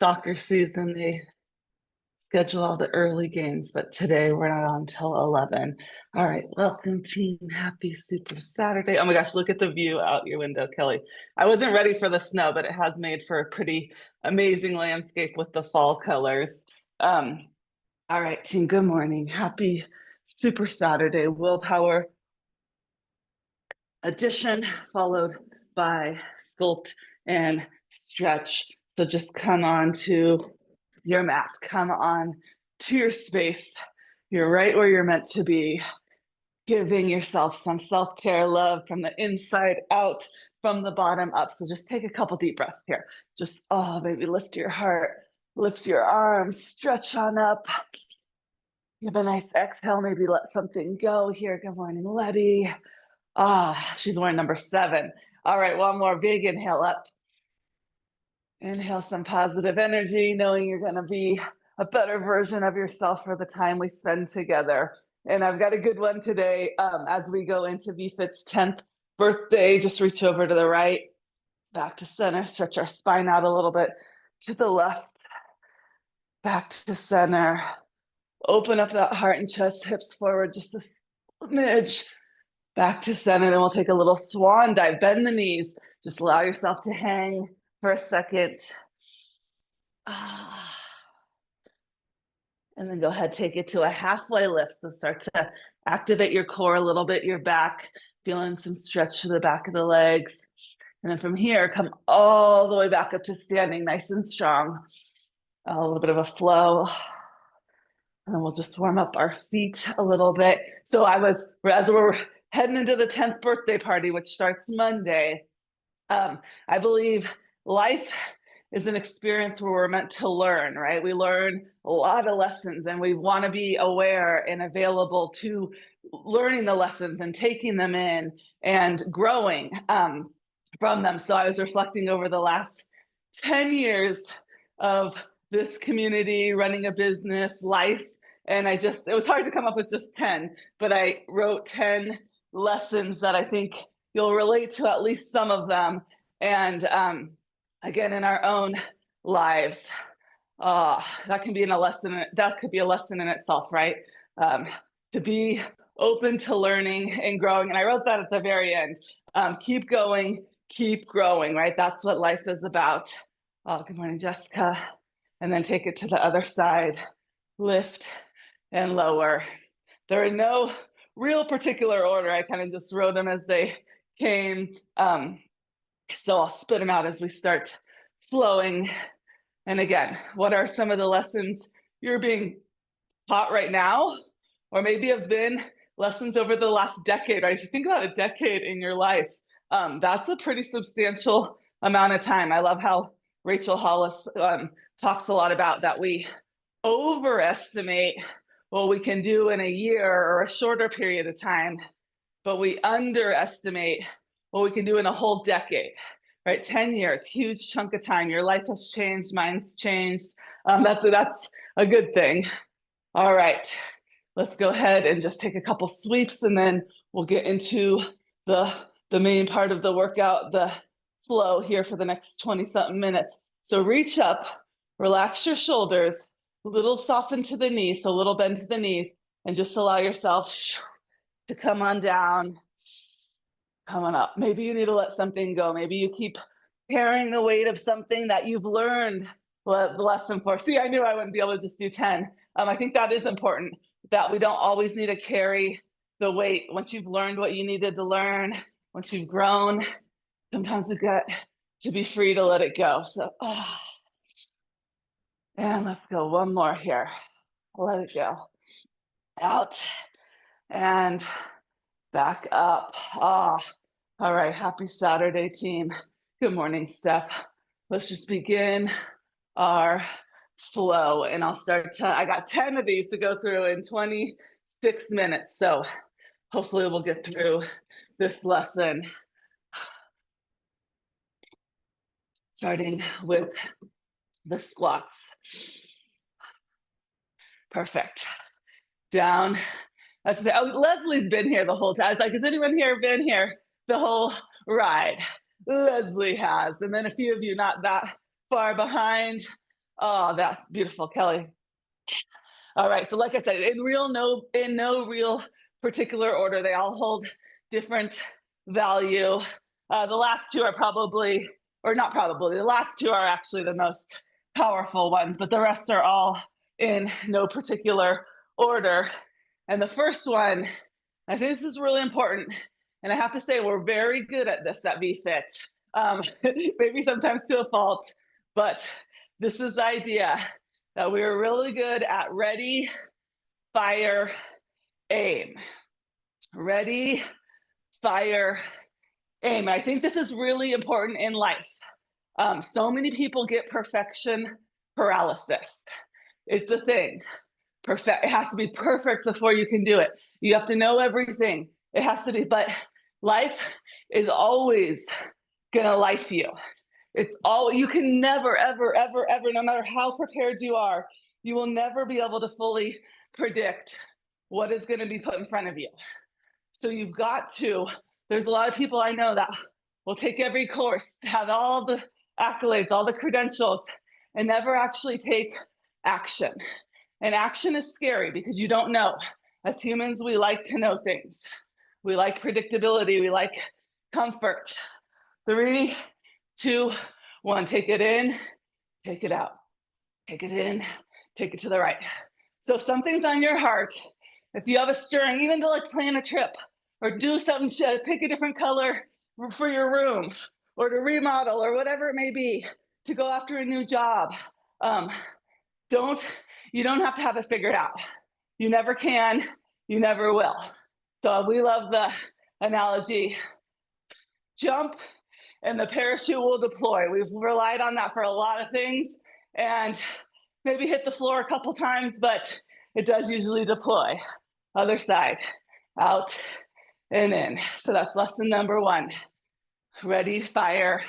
soccer season, they schedule all the early games, but today we're not on till 11. All right, welcome team. Happy Super Saturday. Oh my gosh, look at the view out your window, Kelly. I wasn't ready for the snow, but it has made for a pretty amazing landscape with the fall colors. All right, team, good morning. Happy Super Saturday. Willpower addition followed by sculpt and stretch. So just come on to your mat, come on to your space. You're right where you're meant to be, giving yourself some self-care love from the inside out, from the bottom up. So just take a couple deep breaths here. Just, maybe lift your heart, lift your arms, stretch on up. Give a nice exhale, maybe let something go here. Good morning, Letty. She's wearing number 7. All right, one more big inhale up. Inhale some positive energy, knowing you're going to be a better version of yourself for the time we spend together. And I've got a good one today. As we go into VFit's 10th birthday, just reach over to the right, back to center, stretch our spine out a little bit to the left, back to center. Open up that heart and chest, hips forward just a smidge. Back to center, then we'll take a little swan dive. Bend the knees. Just allow yourself to hang for a second. And then go ahead, take it to a halfway lift. So start to activate your core a little bit, your back, feeling some stretch to the back of the legs. And then from here, come all the way back up to standing, nice and strong. A little bit of a flow. And then we'll just warm up our feet a little bit. So as we're heading into the 10th birthday party, which starts Monday, I believe life is an experience where we're meant to learn, right? We learn a lot of lessons and we want to be aware and available to learning the lessons and taking them in and growing from them. So I was reflecting over the last 10 years of this community, running a business, life, and it was hard to come up with just 10, but I wrote 10 lessons that I think you'll relate to at least some of them. And again, in our own lives, that could be a lesson in itself, right? To be open to learning and growing. And I wrote that at the very end. Keep going, keep growing, right? That's what life is about. Good morning, Jessica. And then take it to the other side. Lift and lower. There are no real particular order. I kind of just wrote them as they came. So I'll spit them out as we start flowing. And again, what are some of the lessons you're being taught right now? Or maybe have been lessons over the last decade, right? If you think about a decade in your life, that's a pretty substantial amount of time. I love how Rachel Hollis talks a lot about that we overestimate what we can do in a year or a shorter period of time, but we underestimate what we can do in a whole decade, right? 10 years, huge chunk of time. Your life has changed, mine's changed. That's a good thing. All right, let's go ahead and just take a couple sweeps and then we'll get into the main part of the workout, the flow here for the next 20 something minutes. So reach up, relax your shoulders, a little soften to the knees, so a little bend to the knees, and just allow yourself to come on down, coming up. Maybe you need to let something go. Maybe you keep carrying the weight of something that you've learned the lesson for. See, I knew I wouldn't be able to just do 10. I think that is important, that we don't always need to carry the weight. Once you've learned what you needed to learn, once you've grown, sometimes we've got to be free to let it go. So, and let's go one more here. Let it go. Out and back up. All right, happy Saturday, team. Good morning, Steph. Let's just begin our flow, and I got 10 of these to go through in 26 minutes, so hopefully we'll get through this lesson. Starting with the squats. Perfect. Down. Leslie's been here the whole time. I was like, has anyone here been here the whole ride? Leslie has. And then a few of you not that far behind. Oh, that's beautiful, Kelly. All right, so like I said, in no real particular order, they all hold different value. The last two are probably, or not probably, the last two are actually the most powerful ones, but the rest are all in no particular order. And the first one, I think this is really important, and I have to say we're very good at this at VFit, maybe sometimes to a fault, but this is the idea that we are really good at ready, fire, aim. Ready, fire, aim. I think this is really important in life. So many people get perfection paralysis. It's the thing. Perfect. It has to be perfect before you can do it. You have to know everything. It has to be, but life is always gonna life you. It's all, you can never, ever, ever, ever, no matter how prepared you are, you will never be able to fully predict what is going to be put in front of you. So you've got to, there's a lot of people I know that will take every course, have all the accolades, all the credentials, and never actually take action. And action is scary because you don't know. As humans, we like to know things. We like predictability. We like comfort. 3, 2, 1, take it in, take it out, take it in, take it to the right. So if something's on your heart, if you have a stirring, even to like plan a trip or do something, pick a different color for your room or to remodel or whatever it may be, to go after a new job, you don't have to have it figured out. You never can, you never will. So we love the analogy, jump and the parachute will deploy. We've relied on that for a lot of things and maybe hit the floor a couple times, but it does usually deploy. Other side, out and in. So that's lesson number 1. Ready, fire.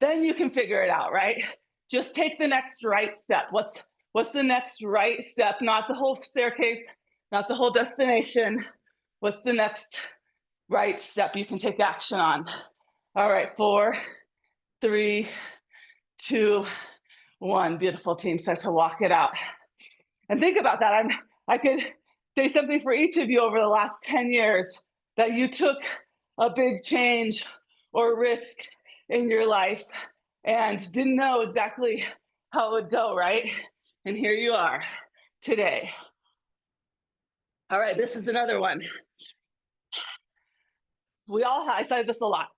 Then you can figure it out, right? Just take the next right step. What's the next right step? Not the whole staircase, not the whole destination. What's the next right step you can take action on? All right, 4, 3, 2, 1. Beautiful, team. Start to walk it out. And think about that. I could say something for each of you over the last 10 years that you took a big change or risk in your life and didn't know exactly how it would go, right? And here you are today. All right, this is another one. I say this a lot.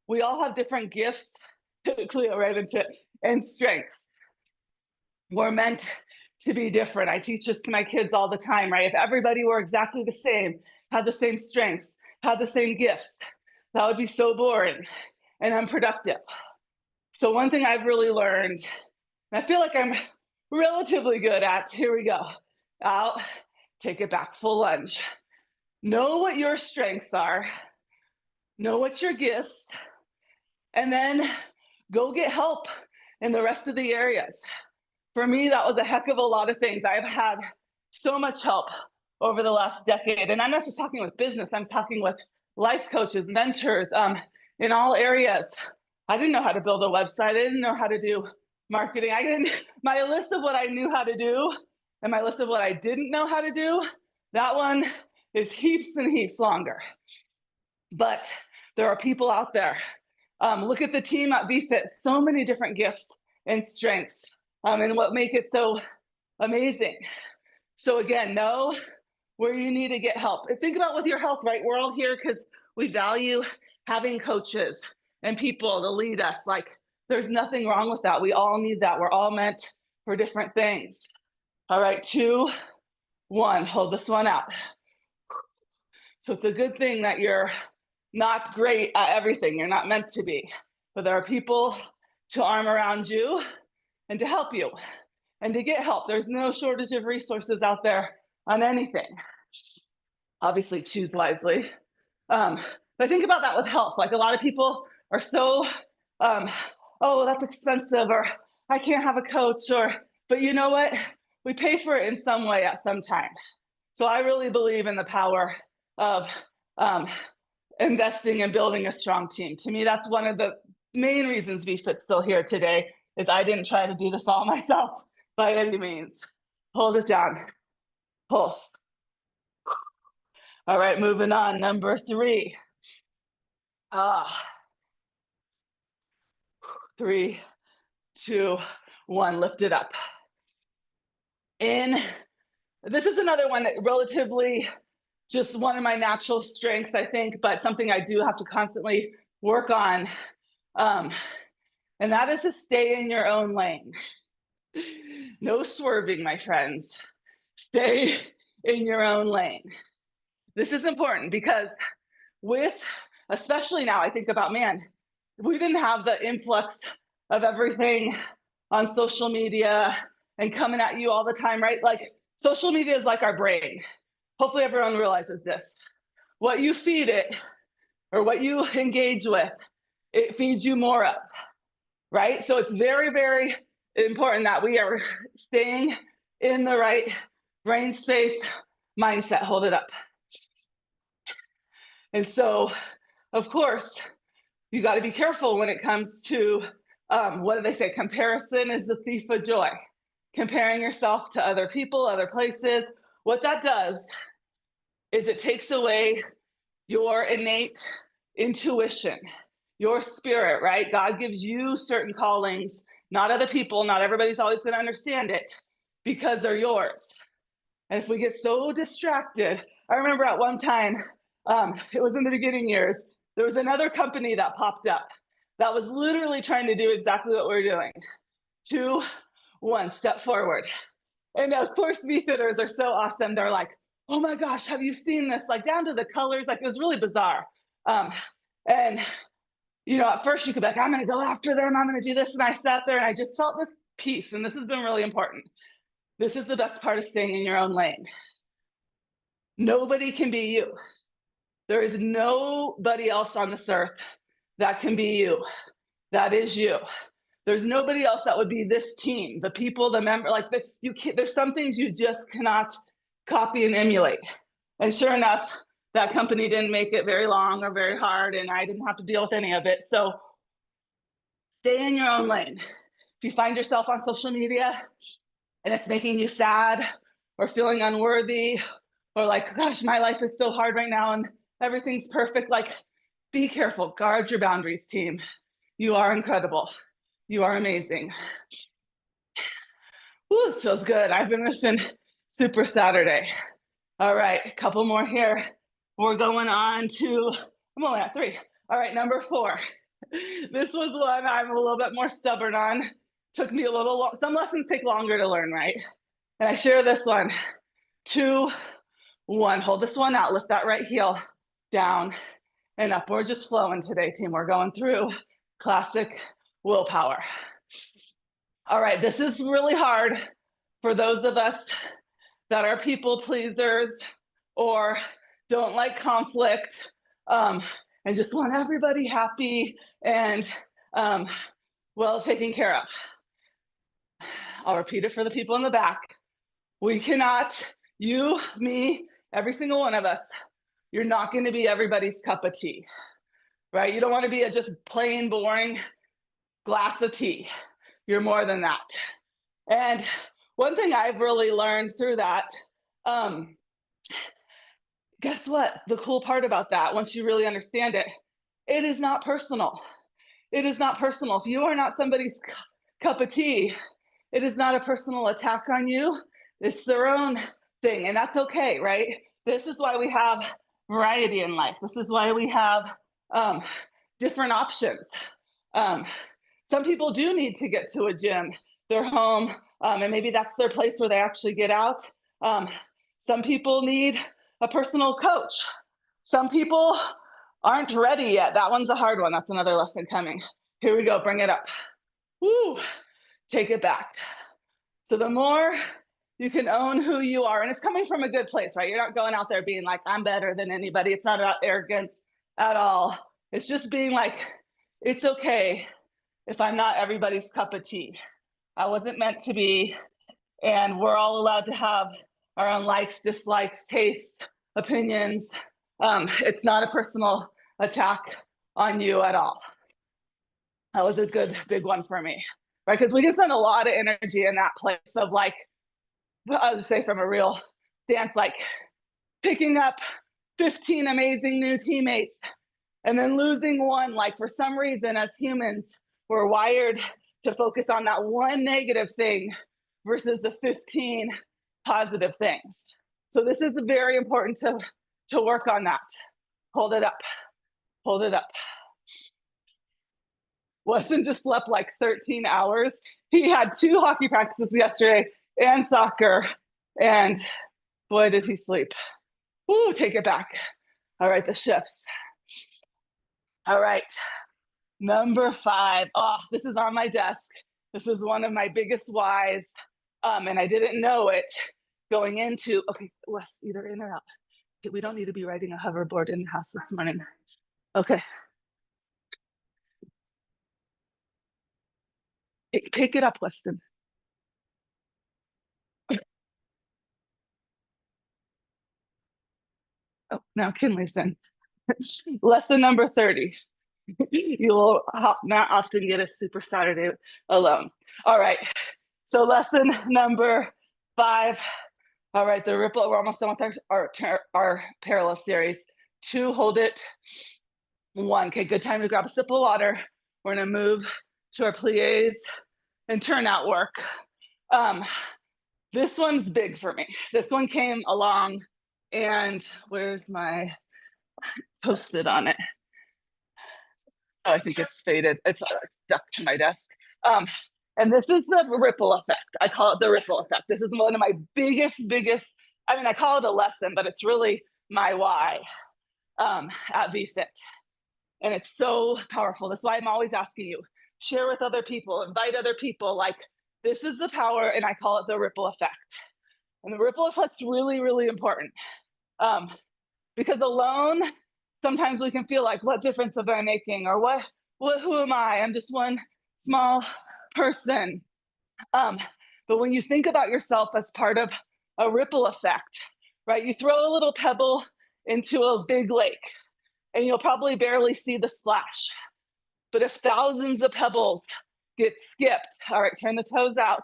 We all have different gifts, Cleo right into it, and strengths. We're meant to be different. I teach this to my kids all the time, right? If everybody were exactly the same, had the same strengths, had the same gifts, that would be so boring and unproductive. So one thing I've really learned, and I feel like I'm relatively good at, here we go, out, take it back, full lunge. Know what your strengths are, know what your gifts, and then go get help in the rest of the areas. For me, that was a heck of a lot of things. I've had so much help over the last decade. And I'm not just talking with business, I'm talking with life coaches, mentors, in all areas. I didn't know how to build a website. I didn't know how to do marketing. My list of what I knew how to do and my list of what I didn't know how to do, that one is heaps and heaps longer. But there are people out there. Look at the team at VFit, so many different gifts and strengths, and what make it so amazing. So again, know where you need to get help. And think about with your health, right? We're all here because we value having coaches and people to lead us. Like, there's nothing wrong with that. We all need that. We're all meant for different things. All right, 2, 1, hold this one out. So it's a good thing that you're not great at everything. You're not meant to be, but there are people to arm around you and to help you and to get help. There's no shortage of resources out there on anything. Obviously, choose wisely. But think about that with health. Like, a lot of people are so, oh, that's expensive, or I can't have a coach, but you know what? We pay for it in some way at some time. So I really believe in the power of investing and building a strong team. To me, that's one of the main reasons VFit's still here today, is I didn't try to do this all myself, by any means. Hold it down. Pulse. All right, moving on. Number 3. 3, 2, 1. Lift it up. In. This is another one that relatively just one of my natural strengths, I think, but something I do have to constantly work on. And that is to stay in your own lane. No swerving, my friends. Stay in your own lane. This is important because especially now, I think about, man, we didn't have the influx of everything on social media and coming at you all the time, right? Like social media is like our brain. Hopefully everyone realizes this. What you feed it or what you engage with, it feeds you more of, right? So it's very, very important that we are staying in the right brain space mindset. Hold it up. And so, of course, you got to be careful when it comes to, what do they say? Comparison is the thief of joy. Comparing yourself to other people, other places. What that does is it takes away your innate intuition, your spirit, right? God gives you certain callings, not other people. Not everybody's always going to understand it because they're yours. And if we get so distracted, I remember at one time, it was in the beginning years, there was another company that popped up that was literally trying to do exactly what we're doing. 2, 1, step forward. And of course, V-fitters are so awesome. They're like, oh my gosh, have you seen this? Like down to the colors, like it was really bizarre. And you know, at first you could be like, I'm gonna go after them, I'm gonna do this. And I sat there and I just felt this peace. And this has been really important. This is the best part of staying in your own lane. Nobody can be you. There is nobody else on this earth that can be you. That is you. There's nobody else that would be this team, the people, the member, like there's some things you just cannot copy and emulate. And sure enough, that company didn't make it very long or very hard, and I didn't have to deal with any of it. So stay in your own lane. If you find yourself on social media and it's making you sad or feeling unworthy or like, gosh, my life is so hard right now and everything's perfect, like be careful, guard your boundaries, team. You are incredible. You are amazing. Ooh, this feels good. I've been missing Super Saturday. All right, a couple more here. We're going on to, I'm only at 3. All right, number 4. This was one I'm a little bit more stubborn on. Took me a little long. Some lessons take longer to learn, right? And I share this one. 2, 1. Hold this one out. Lift that right heel down and up. We're just flowing today, team. We're going through classic willpower. All right, this is really hard for those of us that are people pleasers or don't like conflict and just want everybody happy and well taken care of. I'll repeat it for the people in the back. We cannot, you, me, every single one of us, you're not going to be everybody's cup of tea, right? You don't want to be a just plain boring glass of tea. You're more than that. And one thing I've really learned through that, guess what? The cool part about that, once you really understand it, it is not personal. It is not personal. If you are not somebody's cup of tea, it is not a personal attack on you. It's their own thing, and that's okay, right? This is why we have variety in life. This is why we have different options. Some people do need to get to a gym. They're home, and maybe that's their place where they actually get out. Some people need a personal coach. Some people aren't ready yet. That one's a hard one. That's another lesson coming. Here we go. Bring it up. Woo. Take it back. So the more you can own who you are, and it's coming from a good place, right? You're not going out there being like, I'm better than anybody. It's not about arrogance at all. It's just being like, it's okay if I'm not everybody's cup of tea. I wasn't meant to be, and we're all allowed to have our own likes, dislikes, tastes, opinions. It's not a personal attack on you at all. That was a good big one for me. right? Because we can spend a lot of energy in that place of like, I'll just say from a real dance, like picking up 15 amazing new teammates and then losing one. Like for some reason, as humans, we're wired to focus on that one negative thing versus the 15 positive things. So this is very important to work on that. Hold it up. Hold it up. Weston just slept like 13 hours. He had 2 hockey practices yesterday and soccer, and boy, did he sleep. Woo, take it back. All right, the shifts. All right, number 5. Oh, this is on my desk. This is one of my biggest whys, and I didn't know it going into, okay, Wes, either in or out. We don't need to be riding a hoverboard in the house this morning. Okay. Pick it up, Weston. Oh, now Kinley's in. Lesson number 30. You will not often get a super Saturday alone. All right. So lesson number 5. All right, the ripple. We're almost done with our parallel series. 2, hold it. 1. Okay, good time to grab a sip of water. We're gonna move to our plies and turnout work. This one's big for me. This one came along, and where's my Post-it on it? Oh, I think it's faded. It's stuck to my desk. And this is the ripple effect. I call it the ripple effect. This is one of my biggest, I mean, I call it a lesson, but it's really my why at VFit. And it's so powerful. That's why I'm always asking you, share with other people, invite other people. Like, this is the power, and I call it the ripple effect. And the ripple effect's really, really important. Because alone, sometimes we can feel like, what difference am I making? Or who am I? I'm just one small person. But when you think about yourself as part of a ripple effect, right? You throw a little pebble into a big lake, and you'll probably barely see the splash. But if thousands of pebbles get skipped, all right, turn the toes out,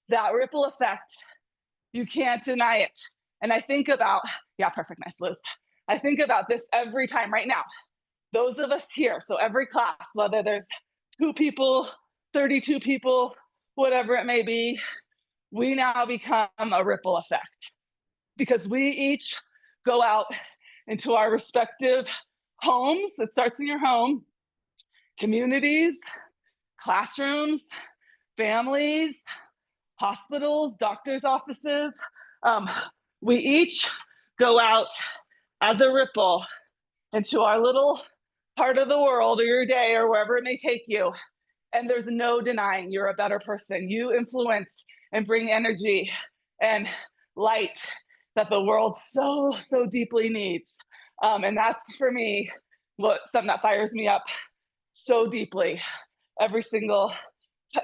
that ripple effect, you can't deny it. And I think about, yeah, perfect, nice, Liz. I think about this every time right now. Those of us here, so every class, whether there's 2 people, 32 people, whatever it may be, we now become a ripple effect because we each go out into our respective homes. It starts in your home, communities, classrooms, families, hospitals, doctors' offices. We each go out as a ripple into our little part of the world or your day or wherever it may take you. And there's no denying you're a better person. You influence and bring energy and light that the world so deeply needs. And that's, for me, something that fires me up so deeply every single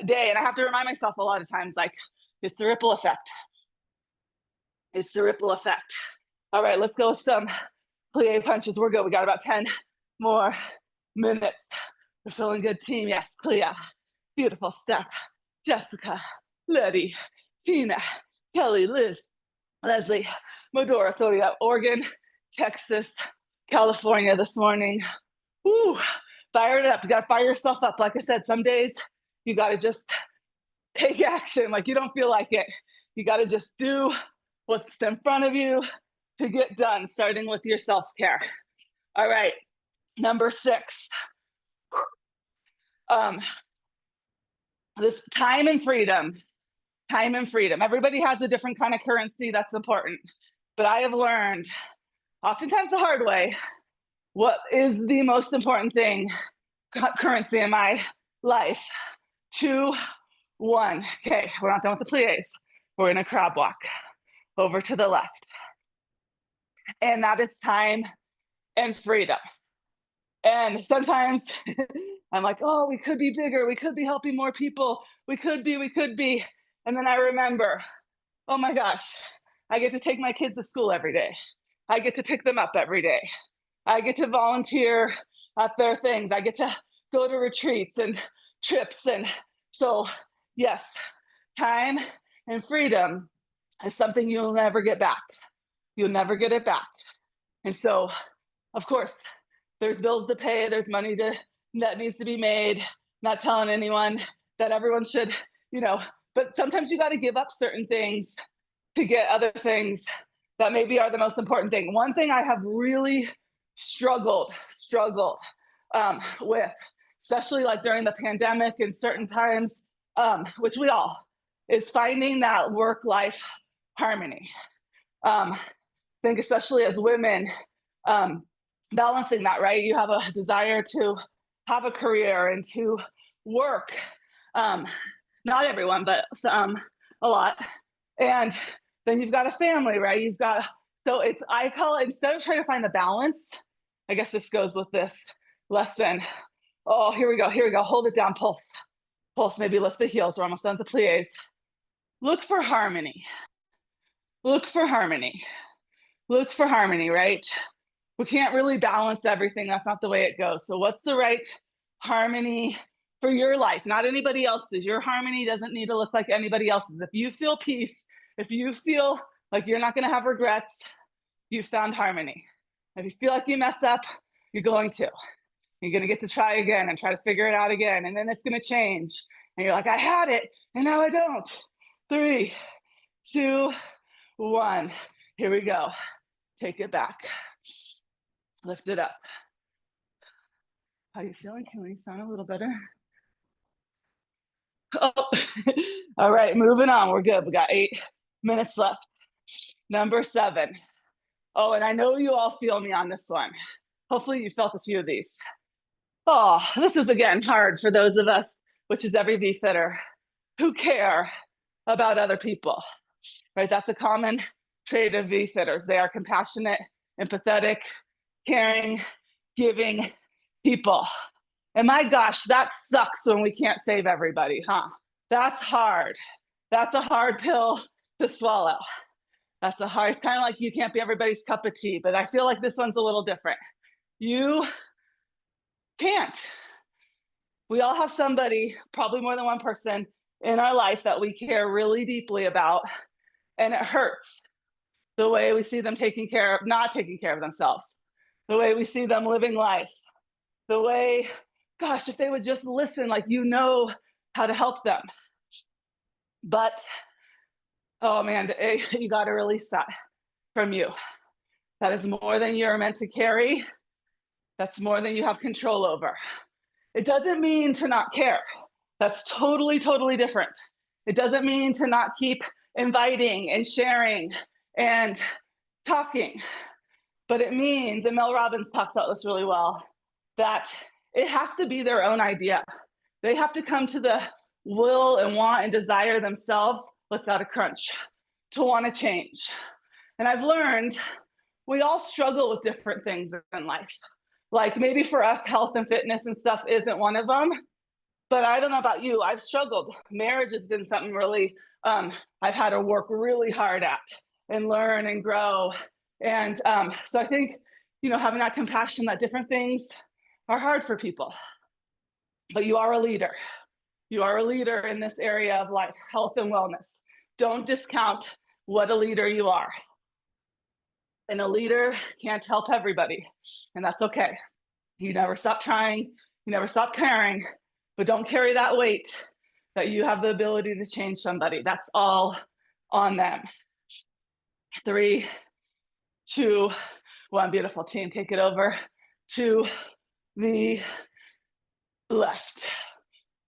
day. And I have to remind myself a lot of times, like, it's the ripple effect. It's the ripple effect. All right, let's go with some plie punches. We're good. We got about 10 more minutes. We're feeling good, team. Yes, Clea. Beautiful Steph, Jessica, Letty, Tina, Kelly, Liz, Leslie, Medora. So we got Oregon, Texas, California this morning. Woo, fire it up. You got to fire yourself up. Like I said, some days you got to just take action. Like, you don't feel like it. You got to just do what's in front of you to get done, starting with your self-care. All right, number 6. This time and freedom. Everybody has a different kind of currency that's important. But I have learned, oftentimes the hard way, what is the most important thing, currency in my life. 2, 1. Okay, we're not done with the plies. We're in a crab walk over to the left. And that is time and freedom. And sometimes I'm like, oh, we could be bigger. We could be helping more people. We could be. And then I remember, oh my gosh, I get to take my kids to school every day. I get to pick them up every day. I get to volunteer at their things. I get to go to retreats and trips. And so, yes, time and freedom is something you'll never get back. You'll never get it back. And so, of course, there's bills to pay, there's money that needs to be made. Not telling anyone that everyone should, but sometimes you got to give up certain things to get other things that maybe are the most important thing. One thing I have really struggled with, especially like during the pandemic and certain times, which we all, is finding that work-life harmony. I think especially as women, balancing that, right? You have a desire to have a career and to work. Not everyone, but a lot. And then you've got a family, right? So I call it, instead of trying to find the balance, I guess this goes with this lesson. Oh, here we go. Hold it down, pulse. Maybe lift the heels. We're almost done with the plies. Look for harmony, right? We can't really balance everything. That's not the way it goes. So what's the right harmony for your life? Not anybody else's. Your harmony doesn't need to look like anybody else's. If you feel peace, if you feel like you're not going to have regrets, you've found harmony. If you feel like you mess up, you're going to get to try again and try to figure it out again. And then it's going to change. And you're like, I had it, and now I don't. 3, 2, 1. Here we go. Take it back. Lift it up. How are you feeling? Can we sound a little better? Oh, all right, moving on. We're good. We got 8 minutes left. Number 7. Oh, and I know you all feel me on this one. Hopefully you felt a few of these. Oh, this is, again, hard for those of us, which is every V-fitter, who care about other people, right? That's a common trait of V-fitters. They are compassionate, empathetic, caring, giving people. And my gosh, that sucks when we can't save everybody, huh? That's hard. That's a hard pill to swallow. It's kind of like you can't be everybody's cup of tea, but I feel like this one's a little different. You can't. We all have somebody, probably more than one person in our life that we care really deeply about, and it hurts the way we see them not taking care of themselves, the way we see them living life, the way, gosh, if they would just listen, like how to help them. But, oh man, you got to release that from you. That is more than you're meant to carry. That's more than you have control over. It doesn't mean to not care. That's totally, totally different. It doesn't mean to not keep inviting and sharing and talking. But it means, and Mel Robbins talks about this really well, that it has to be their own idea. They have to come to the will and want and desire themselves without a crunch to want to change. And I've learned we all struggle with different things in life. Like maybe for us, health and fitness and stuff isn't one of them. But I don't know about you, I've struggled. Marriage has been something really, I've had to work really hard at and learn and grow. And so I think, having that compassion that different things are hard for people. But you are a leader. You are a leader in this area of life, health and wellness. Don't discount what a leader you are. And a leader can't help everybody, and that's okay. You never stop trying, you never stop caring, but don't carry that weight that you have the ability to change somebody. That's all on them. 3, 2, 1. Beautiful team. Take it over to the left.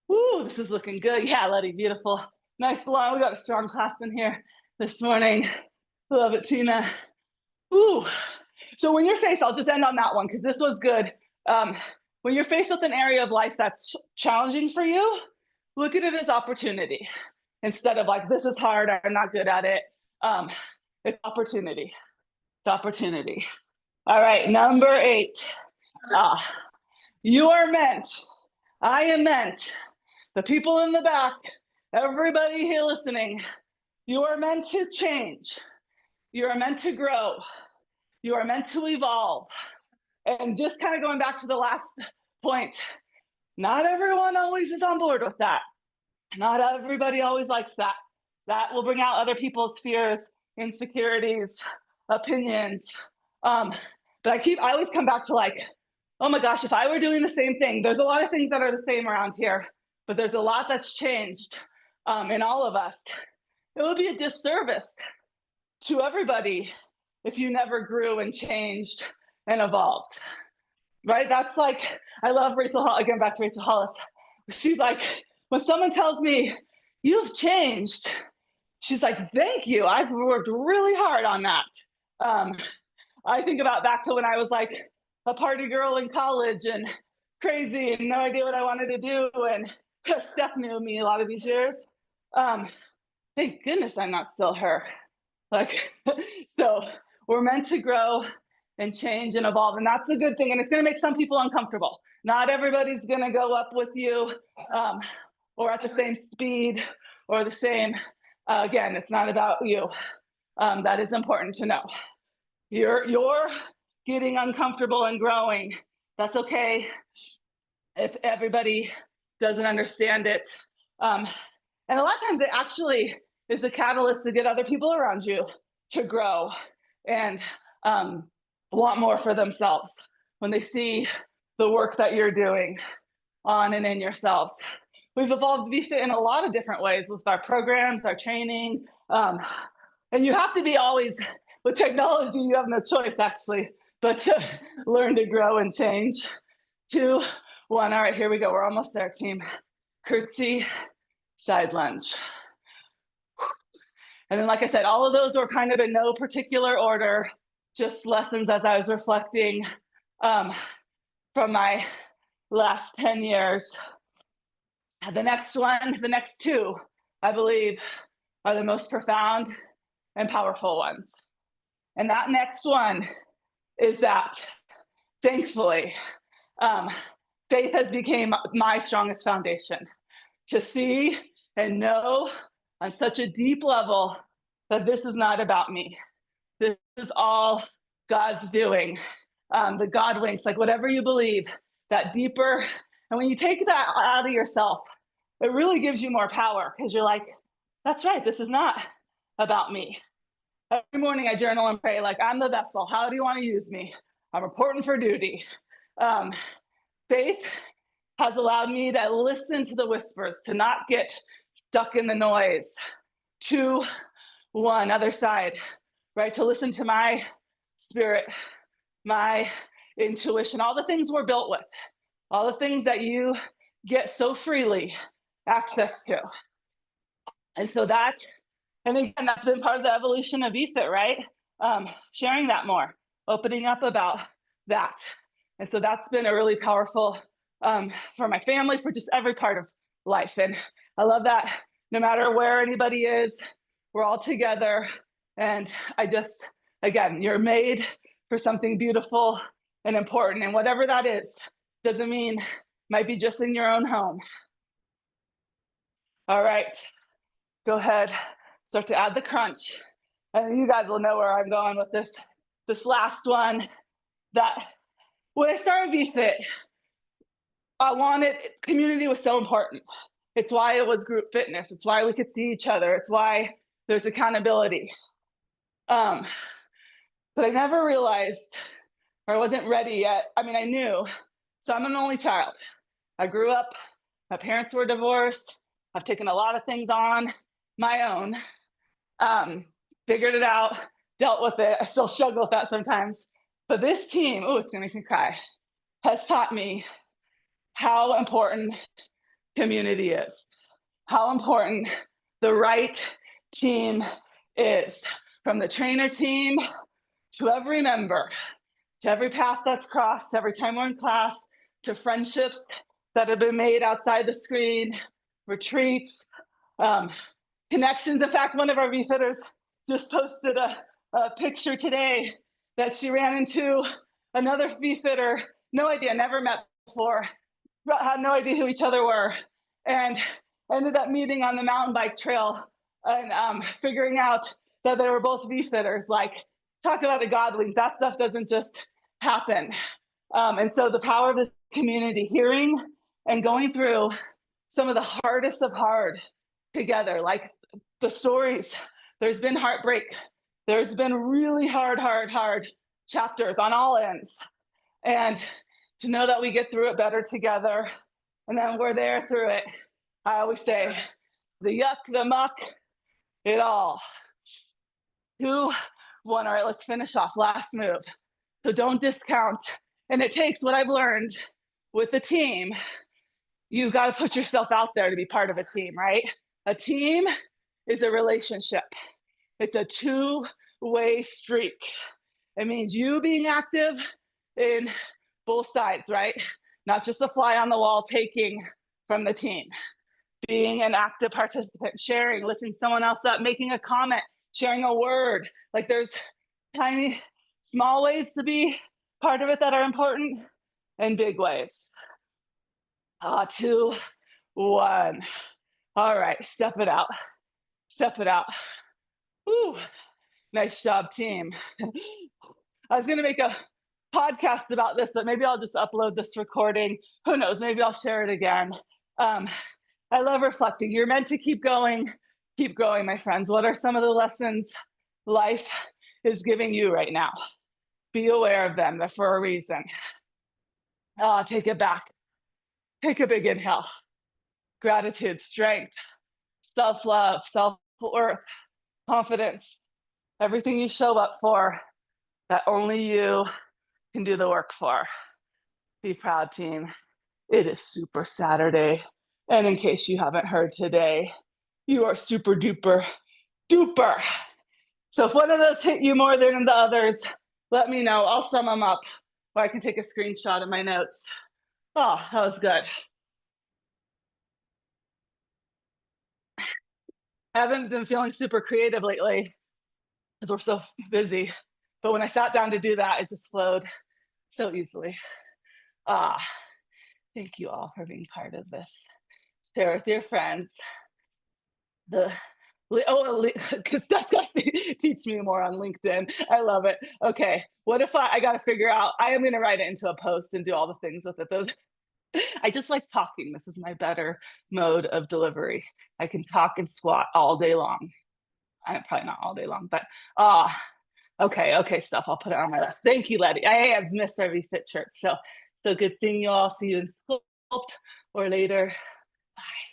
Woo, this is looking good. Yeah, Letty, beautiful. Nice long. We got a strong class in here this morning. Love it, Tina. Ooh. So when you're faced, I'll just end on that one because this was good. When you're faced with an area of life that's challenging for you, look at it as opportunity instead of like, this is hard, I'm not good at it. It's opportunity. It's opportunity. All right, number 8. You are meant, I am meant, the people in the back, everybody here listening, you are meant to change. You are meant to grow. You are meant to evolve. And just kind of going back to the last point, Not everyone always is on board with that. Not everybody always likes that. That will bring out other people's fears, insecurities, opinions. But I always come back to like, oh my gosh, if I were doing the same thing, there's a lot of things that are the same around here, but there's a lot that's changed in all of us. It would be a disservice to everybody if you never grew and changed and evolved, right? That's like, I love Rachel, again, back to Rachel Hollis. She's like, when someone tells me, you've changed, she's like, thank you. I've worked really hard on that. I think about back to when I was like a party girl in college and crazy and no idea what I wanted to do. And Steph knew me a lot of these years. Thank goodness I'm not still her. Like, so we're meant to grow and change and evolve. And that's a good thing. And it's going to make some people uncomfortable. Not everybody's going to go up with you or at the same speed or the same. Again, it's not about you. That is important to know. You're getting uncomfortable and growing. That's okay if everybody doesn't understand it. And a lot of times it actually is a catalyst to get other people around you to grow and want more for themselves when they see the work that you're doing on and in yourselves. We've evolved VFit in a lot of different ways with our programs, our training. And you have to be always, with technology, you have no choice actually, but to learn to grow and change. 2, 1, all right, here we go. We're almost there, team. Curtsy, side lunge. And then, like I said, all of those were kind of in no particular order, just lessons as I was reflecting from my last 10 years. The next one, the next 2, I believe, are the most profound and powerful ones. And that next one is that, thankfully, faith has become my strongest foundation. To see and know on such a deep level that this is not about me. This is all God's doing. The God winks, like whatever you believe, that deeper. And when you take that out of yourself, it really gives you more power because you're like, that's right, this is not about me. Every morning I journal and pray, like, I'm the vessel. How do you want to use me? I'm reporting for duty. Faith has allowed me to listen to the whispers, to not get stuck in the noise. 2, 1, other side, right? To listen to my spirit, my intuition, all the things we're built with, all the things that you get so freely access to. And so that, and again, that's been part of the evolution of EFIT, right? Sharing that more, opening up about that. And so that's been a really powerful for my family, for just every part of life. And I love that no matter where anybody is, we're all together. And I just, again, you're made for something beautiful and important. And whatever that is, doesn't mean might be just in your own home. All right, go ahead, start to add the crunch. And you guys will know where I'm going with this last one. That when I started VFit, I wanted, community was so important. It's why it was group fitness. It's why we could see each other. It's why there's accountability. But I never realized, or I wasn't ready yet. I mean, I knew. So I'm an only child. I grew up, my parents were divorced. I've taken a lot of things on my own, figured it out, dealt with it. I still struggle with that sometimes. But this team, oh, it's gonna make me cry, has taught me how important community is, how important the right team is, from the trainer team to every member, to every path that's crossed, every time we're in class, to friendships that have been made outside the screen, retreats, connections. In fact, one of our VFitters just posted a picture today that she ran into another VFitter, no idea, never met before, had no idea who each other were, and ended up meeting on the mountain bike trail and figuring out that they were both VFitters. Like, talk about the God link, that stuff doesn't just happen. And so the power of this community, hearing and going through some of the hardest of hard together, like the stories. There's been heartbreak. There's been really hard chapters on all ends. And to know that we get through it better together, and then we're there through it. I always say, the yuck, the muck, it all. 2, 1. All right, let's finish off. Last move. So don't discount. And it takes what I've learned with the team. You've got to put yourself out there to be part of a team, right? A team is a relationship. It's a 2-way streak. It means you being active in both sides, right? Not just a fly on the wall taking from the team. Being an active participant, sharing, lifting someone else up, making a comment, sharing a word. Like there's tiny, small ways to be part of it that are important, and big ways. 2, 1. All right, step it out. Step it out. Ooh, nice job, team. I was gonna make a podcast about this, but maybe I'll just upload this recording. Who knows, maybe I'll share it again. I love reflecting. You're meant to keep going, my friends. What are some of the lessons life is giving you right now? Be aware of them. They're for a reason. Take it back. Take a big inhale. Gratitude, strength, self-love, self-worth, confidence, everything you show up for that only you can do the work for. Be proud, team. It is Super Saturday. And in case you haven't heard today, you are super duper duper. So if one of those hit you more than the others, let me know. I'll sum them up, or I can take a screenshot of my notes. Oh, that was good. I haven't been feeling super creative lately because we're so busy. But when I sat down to do that, it just flowed so easily. Thank you all for being part of this. Share with your friends. Because that's got to teach me more on LinkedIn. I love it. Okay, what if I got to figure out, I am going to write it into a post and do all the things with it. Those, I just like talking. This is my better mode of delivery. I can talk and squat all day long. I'm probably not all day long, but okay, stuff. I'll put it on my list. Thank you, Letty. I have missed our Refit Church, so good seeing you all. See you in Sculpt or later. Bye.